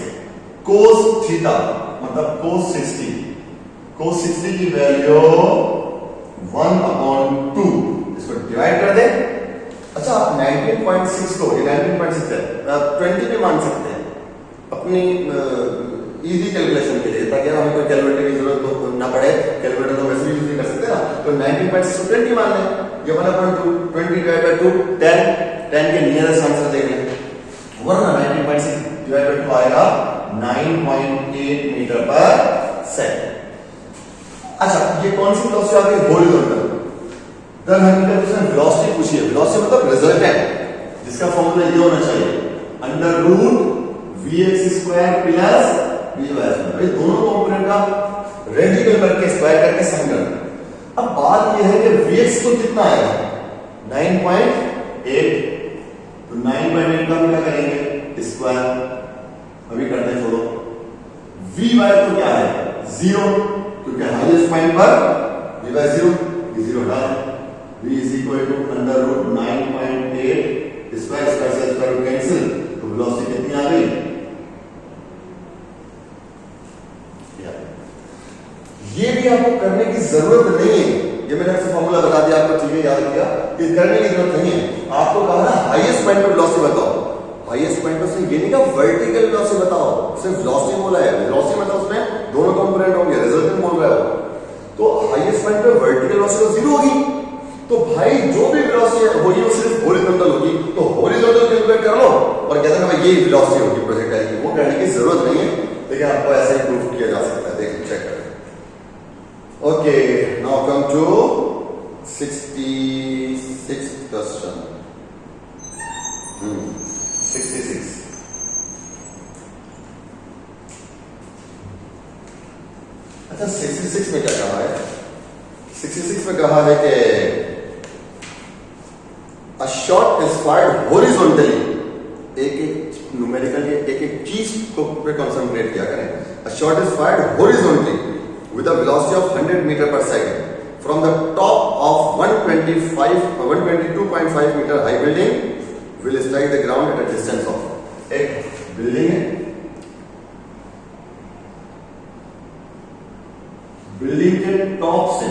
cos थीटा मतलब cos 60 की वैल्यू 1/2, इसको डिवाइड कर दे। अच्छा, आप 19.6 को, ये 19.6 है, 20 पे मान सकते हैं अपनी इजी कैलकुलेशन के लिए, ताकि हमें कोई कैलकुलेटर की जरूरत तो ना पड़े, कैलकुलेटर तो वैसे भी यूज नहीं कर सकते ना। तो 19.6 को 20 मान लें, ये 1/2, 20 डिवाइड बाय 2 10 के नियरेस्ट आंसर देख लें, वरना 19.6 डिवाइड बाय 2 आएगा 9.8 मीटर पर सेकंड। अच्छा, ये कौन सी वेलोसिटी आ गई, हॉरिजॉन्टल। देन हमने वेलोसिटी पूछी है, वेलोसिटी मतलब रिजल्टेंट, जिसका फॉर्मूला ये होना चाहिए, √vx² प्लस vy²। भाई दोनों कंपोनेंट का रेडिकल करके स्क्वायर करके सम करना। अब बात यह है कि vx को कितना आएगा, 9.8, तो 9.8 का हम क्या करेंगे, स्क्वायर, अभी करते हैं, छोड़ो। vy तो क्या है, 0, क्योंकि हाईएस्ट पॉइंट पर vy 0, ये 0 हटा दें। v = √9.8 स्क्वायर से स्क्वायर कैंसिल, तो वेलोसिटी कितनी आ गई, ये भी आपको करने की जरूरत नहीं है, ये मैंने आपसे फॉर्मूला बता दिया आपको, ठीक है, याद किया, ये करने की जरूरत नहीं है। आपको कहा ना हाईएस्ट पॉइंट पर वेलोसिटी बताओ, हाईएस्ट पॉइंट पर से ये नहीं कहा वर्टिकल वेलोसिटी बताओ, सिर्फ वेलोसिटी बोला है। वेलोसिटी मतलब उसमें दोनों कंपोनेंट होंगे, रिजल्टेंट बोल रहा है, तो हाईएस्ट पॉइंट पर वर्टिकल वेलोसिटी 0 होगी। तो भाई जो भी वेलोसिटी होगी वो सिर्फ हॉरिजॉन्टल होगी, तो हॉरिजॉन्टल कैलकुलेट कर लो और कहते हैं भाई ये वेलोसिटी होगी प्रोजेक्टाइल की, वो करने की जरूरत नहीं है, लेकिन आपको ऐसे ही प्रूफ किया जा सकता है। देखिए, चेक करें। Okay, now come to 66th question. 66. अच्छा, 66 में क्या कहा है, 66 में कहा है कि a shot is fired horizontally। एक न्यूमेरिकल एक चीज को पे कंसंट्रेट किया करें। A shot is fired horizontally with a velocity of 100 meter per second from the top of 122.5 meter high building will strike the ground at a distance of, एक बिल्डिंग है, बिल्डिंग के टॉप से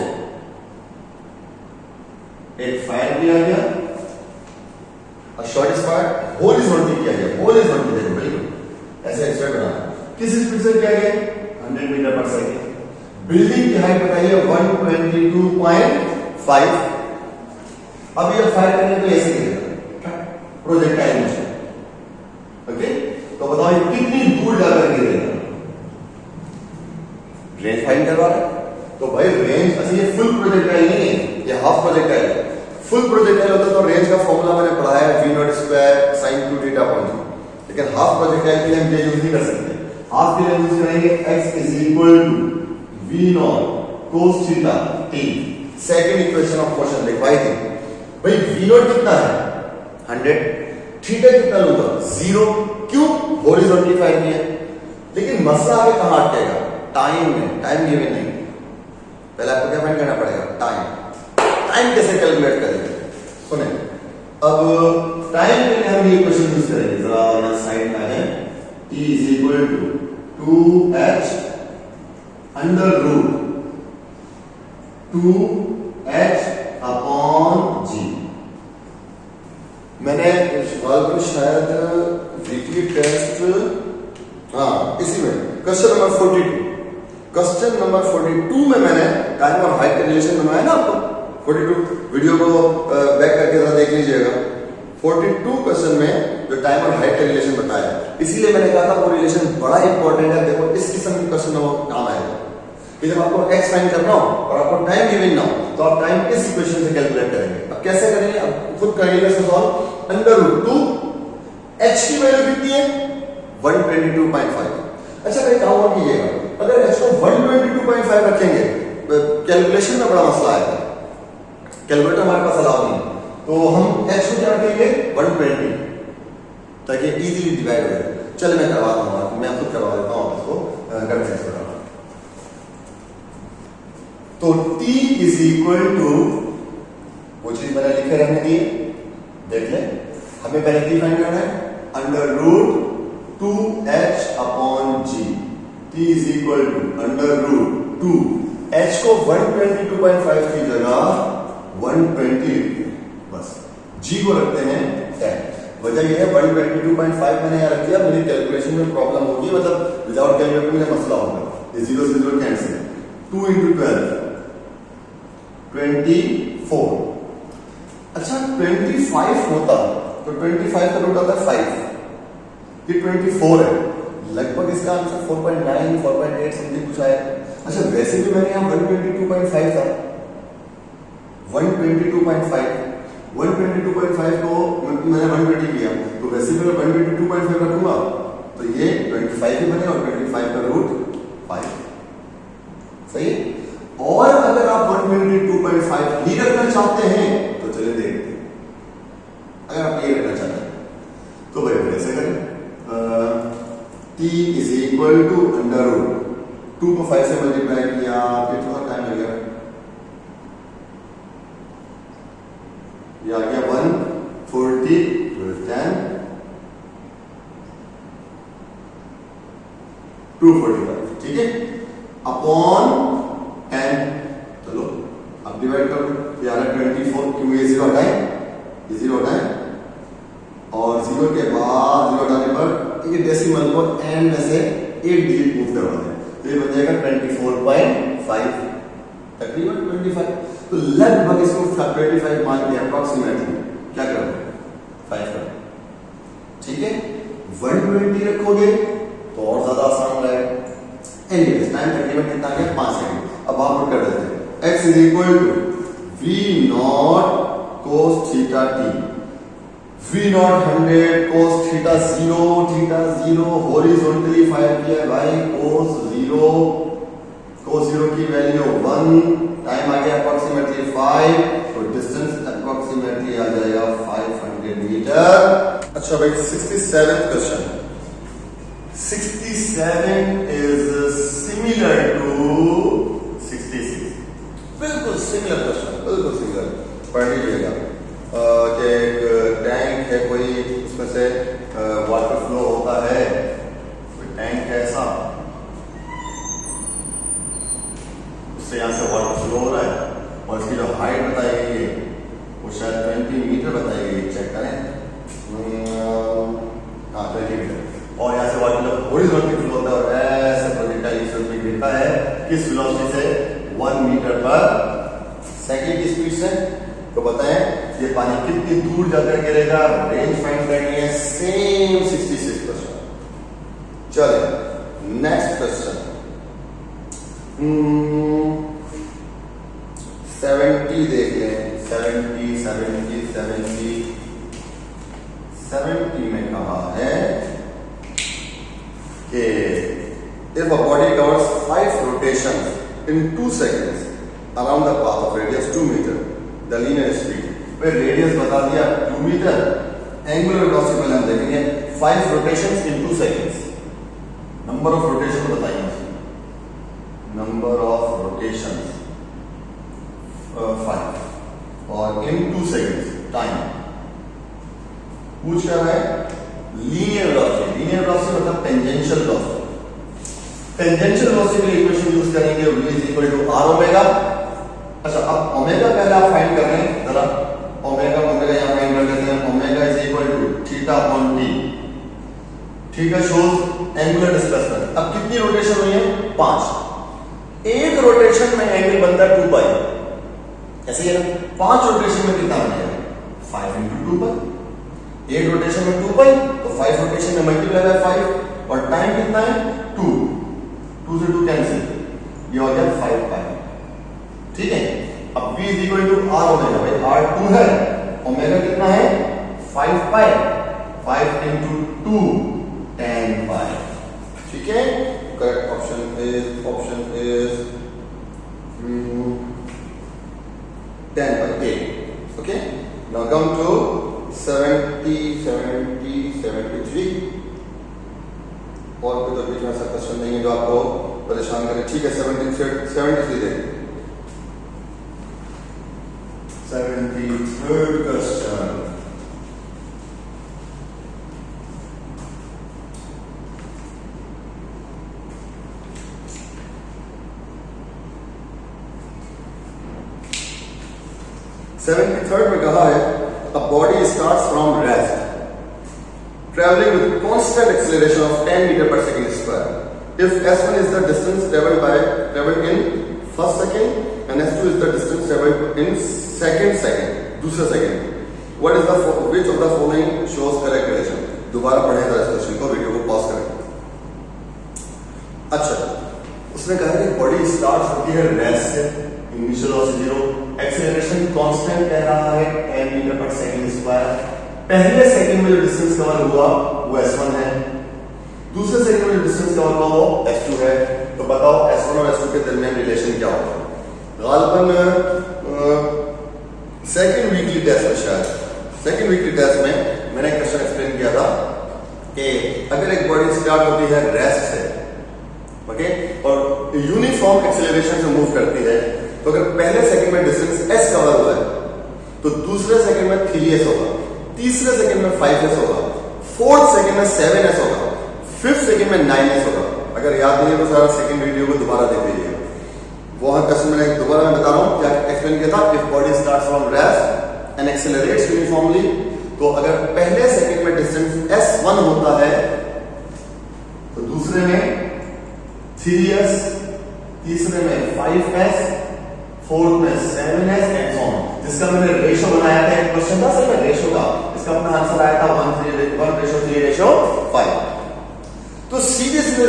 एक फायर किया गया, शॉट इज फायर्ड हॉरिजॉन्टली किया गया, हॉरिजॉन्टली देखो बिल्कुल ऐसे एक्सपेक्ट बनाना, किस स्पीड से किया गया, 100 मीटर पर सेकंड। बिल्डिंग की हाइट बताइए 122.5। अब ये फायर करने को ऐसे गिरेगा, प्रोजेक्टाइल मोशन, ओके। तो बताओ ये कितनी दूर जाकर गिरेगा, रेंज फाइंड करवा रहे, तो भाई रेंज, अच्छा ये फुल प्रोजेक्टाइल नहीं है, ये हाफ प्रोजेक्टाइल है। फुल प्रोजेक्टाइल होता तो रेंज का फॉर्मूला मैंने पढ़ाया है v0² sin 2 थीटा पॉइंट, लेकिन हाफ प्रोजेक्टाइल के लिए हम ये यूज नहीं कर सकते। हाफ की वैल्यू यूज करेंगे x is equal to v not cos theta t। Second equation of question लिखवाई थी भाई, v नॉट कितना है 100, थीटा कितना लूंगा 0, क्यों हॉरिजॉन्टली फाइंड किया। लेकिन मसला आगे कहां अटकेगा, टाइम में, टाइम गिवन नहीं। पहले आपको क्या फाइंड करना पड़ेगा, टाइम कैसे कैलकुलेट करेंगे। सुने, अब टाइम के लिए हम ये क्वेश्चन यूज करेंगे, जरा यहाँ साइड में है, t is equal to 2h under root 2h upon g। मैंने सवाल को शायद वीकली टेस्ट, हाँ इसी में क्वेश्चन नंबर 42, क्वेश्चन नंबर 42 में मैंने टाइम और हाइट का रिलेशन बनाया ना आपको, 42 वीडियो को बैक करके जरा देख लीजिएगा। 42 क्वेश्चन में जो टाइम और हाइट का रिलेशन बताया, इसीलिए मैंने कहा था वो रिलेशन बड़ा इंपॉर्टेंट है। देखो इस किस्म के क्वेश्चन में वो काम आएगा कि जब आपको x फाइंड करना हो और आपको टाइम गिवन ना हो तो आप टाइम इस इक्वेशन से कैलकुलेट करेंगे। अब कैसे करेंगे, अब खुद करिएगा इसको सॉल्व। अंडर रूट 2 h की वैल्यू कितनी है 122.5। अच्छा भाई काम कीजिएगा, अगर h को 122.5 रखेंगे कैलकुलेशन में बड़ा मसला आएगा, कैलकुलेटर हमारे पास अलाउ नहीं, तो हम h को क्या रखेंगे 120 ताकि इजीली डिवाइड हो जाए। चलिए मैं करवा दूंगा, मैं खुद करवा देता हूं इसको करके छोड़ा। तो t इज इक्वल टू, वो चीज मैंने लिखे रहने दी, देख ले, हमें पहले t फाइंड करना है, under root 2h upon g। t is equal to under root 2, h को 122.5 की जगह 120 बस, g को रखते हैं 10। वजह यह है 122.5 मैंने यहाँ रख दिया, मेरी कैलकुलेशन में प्रॉब्लम होगी, मतलब विदाउट कैलकुलेटर में मसला होगा। ये 0 से 0 कैंसिल, 2 into 12 24। अच्छा 25 होता तो 25 का रूट आता है 5, ये 24 है, लगभग इसका आंसर 4.9 4.8 समथिंग कुछ आया। अच्छा वैसे भी मैंने यहाँ 122.5 था, 122.5 को मैंने 120 किया, तो वैसे भी मैं 122.5 रखूंगा तो ये 25 ही बने और 25 का रूट 5, सही। और अगर आप 122.5 ही रखना चाहते हैं तो चलिए देखते हैं, अगर आप ये रखना चाहते हैं तो भाई कैसे करें, t is equal to under root 2 को 5 से मल्टीप्लाई किया, फिर थोड़ा टाइम लग गया, ये आ गया 140 10 245, ठीक है, अपॉन 10। चलो अब डिवाइड कर दो, ये आ रहा है 24, क्यों ये 0 हटाए, ये 0 हटाए और 0 के बाद 0 हटाने पर ये डेसिमल को एंड में से एक डिजिट मूव करवा दें, तो ये बन जाएगा 24.5, तकरीबन 25। तो लगभग इसको 25 मान के अप्रोक्सीमेटली क्या करोगे 5 करो, ठीक है। 120 रखोगे तो और ज्यादा आसान रहेगा। एनीवेज टाइम तकरीबन कितना गया 5 सेकंड। अब आप कर देते हैं x is equal to v not cos theta t, v not 100 cos theta 0 horizontally find किया भाई, cos 0 की वैल्यू 1, टाइम आ गया अप्रोक्सीमेटली 5, तो डिस्टेंस अप्रोक्सीमेटली आ जाएगा 500 मीटर। अच्छा भाई 67th question, 67 is similar to 66, बिल्कुल सिमिलर क्वेश्चन, बिल्कुल सिमिलर। पढ़ लीजिएगा कि एक टैंक है कोई, उसमें से वाटर फ्लो होता है, कोई टैंक है ऐसा, उससे यहां से वाटर फ्लो हो रहा है और इसकी जो हाइट बताई गई है वो शायद 20 मीटर बताई गई है, चेक करें, हाँ 20 मीटर, और यहाँ से वाटर जब हॉरिजॉन्टली फ्लो होता है और ऐसे प्रोजेक्टाइल में गिरता है, किस वेलोसिटी से 1 मीटर पर सेकंड की स्पीड से, तो बताएं ये पानी कितनी दूर जाकर गिरेगा, रेंज फाइंड करनी है, सेम 66 क्वेश्चन। चलिए नेक्स्ट क्वेश्चन 70 देख लें, 70 में कहा है कि if a body covers 5 rotations in 2 seconds around the path of radius 2 meter, the linear speed, फिर रेडियस बता दिया 2 मीटर, एंगुलर वेलोसिटी पहले हम देखेंगे 5 rotations in 2 seconds, number of rotation बताइए, नंबर ऑफ रोटेशंस 5 और इन 2 सेकंड्स टाइम पूछ कर रहा है लीनियर वेलोसिटी। लीनियर वेलोसिटी मतलब टेंजेंशियल वेलोसिटी। टेंजेंशियल वेलोसिटी के लिए इक्वेशन यूज करेंगे v is equal to r omega. अच्छा, अब ओमेगा पहले आप फाइंड कर रहे हैं, जरा ओमेगा यहां फाइंड कर लेते हैं। Omega is equal to theta upon t। Theta shows angular displacement. अब कितनी रोटेशन हुई है? 5। एक रोटेशन में एंगल बनता है 2 पाई, ऐसे ही है ना। 5 रोटेशन में कितना बनेगा? 5 into 2 पाई। एक रोटेशन में 2 पाई तो 5 रोटेशन में मल्टीप्लाई बाय 5 और टाइम कितना है? 2। 2 से 2 कैंसिल, ये हो गया 5 पाई। ठीक है, अब v is equal to r omega. भाई r 2 है, ओमेगा कितना है? 5 पाई। 5 into 2 10 पाई। ठीक है, correct option is 10 pi. Okay, now come to 70, 73 और कोई तो बीच में ऐसा क्वेश्चन नहीं है जो आपको परेशान करे। ठीक है, 73 देखिए। 73rd question. थर्ड में कहा है a body starts from rest traveling with constant acceleration of 10 meter per second square. If s1 is the distance traveled in first second and s2 is the distance traveled in second दूसरे second, what is the which of the following shows correct relation? दोबारा पढ़ेगा इस क्वेश्चन को, वीडियो को पॉज करें। अच्छा, उसने कहा कि बॉडी स्टार्ट होती है रेस्ट से, इनिशियल वेलोसिटी 0, एक्सेलरेशन कांस्टेंट कह रहा है 10 मीटर पर सेकंड स्क्वायर। पहले सेकंड में जो डिस्टेंस कवर हुआ वो s1 है, दूसरे सेकंड में जो डिस्टेंस कवर हुआ वो s2 है। तो बताओ s1 और s2 के दरमियान रिलेशन क्या होगा? गालिबन सेकंड वीकली टेस्ट में, शायद सेकंड वीकली टेस्ट में मैंने क्वेश्चन एक्सप्लेन किया था कि अगर एक बॉडी स्टार्ट होती है रेस्ट से, ओके, और यूनिफॉर्म एक्सेलरेशन से मूव करती है, तो अगर पहले सेकंड में डिस्टेंस s कवर हुआ है तो दूसरे सेकंड में 3s होगा, तीसरे सेकंड में 5s होगा, फोर्थ सेकंड में 7s होगा, फिफ्थ सेकंड में 9s होगा। अगर याद नहीं है तो सारा सेकंड वीडियो को दोबारा देख लीजिएगा। वहां क्वेश्चन मैंने दोबारा मैं बता रहा हूं क्या एक्सप्लेन किया था। If body starts from rest and accelerates uniformly, तो अगर पहले सेकंड में डिस्टेंस s1 होता है तो दूसरे में 3s, तीसरे में 5s, फोर्थ में 7s एंड सो ऑन। जिसका मैंने रेशो बनाया था, एक क्वेश्चन था सर में रेशो का, इसका अपना आंसर आया था 1:3:5। तो सीधे इसमें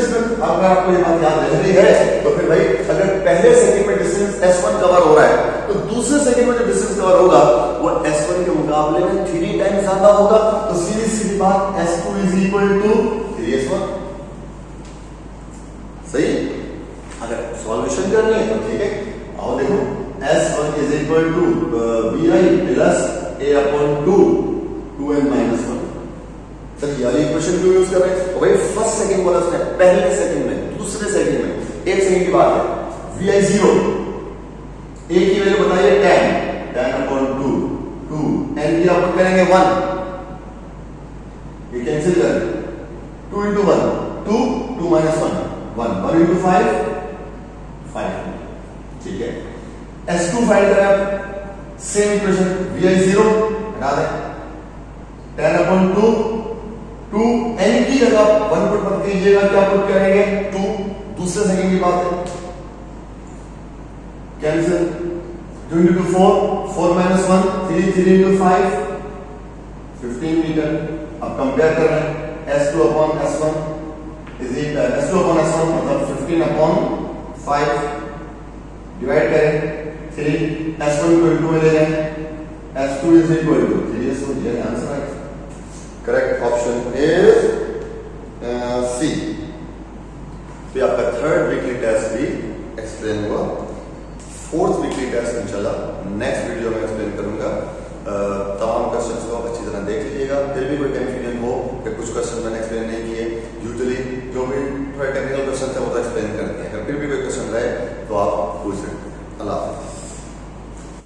अगर आपको ये बात याद रह रही है तो फिर भाई अगर पहले सेकंड में डिस्टेंस s1 कवर हो रहा है तो दूसरे सेकंड में जो डिस्टेंस कवर होगा वो s1 के मुकाबले में 3 टाइम्स ज्यादा होगा। तो सीधी बात s2 is equal to 3s1। सही, अगर सॉल्यूशन करनी है तो ठीक है, आओ देखो, s1 is equal to vi plus a upon 2n-1। Sir ये इक्वेशन क्यों यूज कर रहे हैं? तो भाई फर्स्ट सेकंड बोला उसने, पहले सेकंड में, दूसरे सेकंड में, एक सेकंड की बात है। vi 0, a की वैल्यू बताइए 10 अपॉन 2 n की आप करेंगे 1, ये कैंसिल कर 2 into 1 2 2 minus 1 1 into 5 5। ठीक है, s2 फाइंड करें आप, सेम इक्वेशन vi 0 हटा दें, 10 अपॉन 2 n की जगह 1 पुट मत कीजिएगा, क्या पुट करेंगे 2, दूसरे सेकंड की बात है, कैंसिल 2 into 4 minus 1 3 into 5 15 मीटर। अब कंपेयर कर रहे हैं s2 upon s1 is equal s2 upon s1 मतलब 15 अपॉन 5, डिवाइड करें 3, s1 को इनटू में ले जाएं, s2 is equal to 3s1। ये आंसर है, करेक्ट ऑप्शन इज सी। तो आपका थर्ड वीकली टेस्ट भी एक्सप्लेन हुआ। फोर्थ वीकली टेस्ट इंशाल्लाह नेक्स्ट वीडियो में एक्सप्लेन करूंगा। तमाम क्वेश्चंस को अच्छी तरह देख लीजिएगा। फिर भी कोई कंफ्यूजन